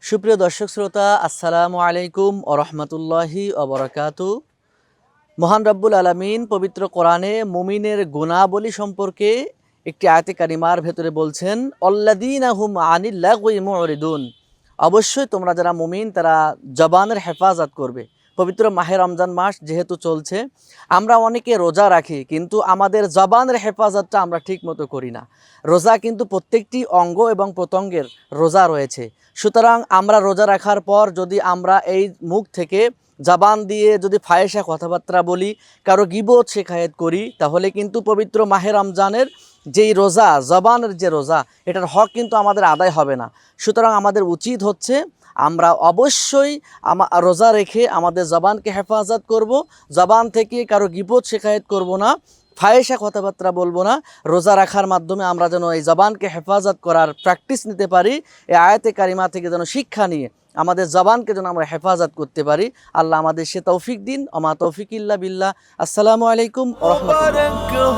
সুপ্রিয় দর্শক শ্রোতা, আসসালামু আলাইকুম ও রহমতুল্লাহি ওবরাকাতু। মহান রব্বুল আলামিন পবিত্র কোরআনে মুমিনের গুণাবলী সম্পর্কে একটি আয়াতে কারিমার ভেতরে বলছেন, অল্লাযীনা হুম আনিল লাগওয়ি মুরিদুন। অবশ্যই তোমরা যারা মুমিন তারা জবানের হেফাজত করবে। পবিত্র মাহে রমজান মাস যেহেতু চলছে, আমরা অনেকে রোজা রাখি, কিন্তু আমাদের জবানের হেফাজতটা আমরা ঠিক মতো করি না। রোজা কিন্তু প্রত্যেকটি অঙ্গ এবং প্রত্যঙ্গের রোজা রয়েছে। সুতরাং আমরা রোজা রাখার পর যদি আমরা এই মুখ থেকে জবান দিয়ে যদি ফায়েসা কথাবার্তা বলি, কারো গীবত শেখায়েত করি, তাহলে কিন্তু পবিত্র মাহে রমজানের যেই রোজা, জবানের যে রোজা, এটার হক কিন্তু আমাদের আদায় হবে না। সুতরাং আমাদের উচিত হচ্ছে আমরা অবশ্যই রোজা রেখে আমাদের জবানকে হেফাজত করব। জবান থেকে কারো গীবত শেখায়েত করব না, ফায়েসা কথাবার্তা বলবো না। রোজা রাখার মাধ্যমে আমরা যেন এই জবানকে হেফাজত করার প্র্যাকটিস নিতে পারি। এই আয়াতে কারিমা থেকে যেন শিক্ষা নিয়ে আমাদের জবানকে যেন আমরা হেফাজত করতে পারি। আল্লাহ আমাদের সে তৌফিক দিন। ওমা তৌফিক ইল্লা বিল্লাহ। আসসালামু আলাইকুম ওয়া রাহমাতুল্লাহ।